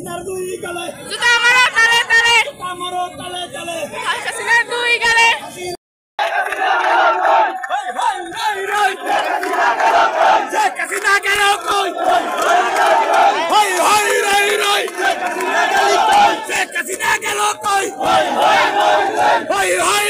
হাসিনার দুই গালে জুতা মারো তালে তালে জুতা মারো তালে তালে হাসিনার দুই গালে হাসিনা গেল কই হই হই রই রই হাসিনা গেল কই হই হই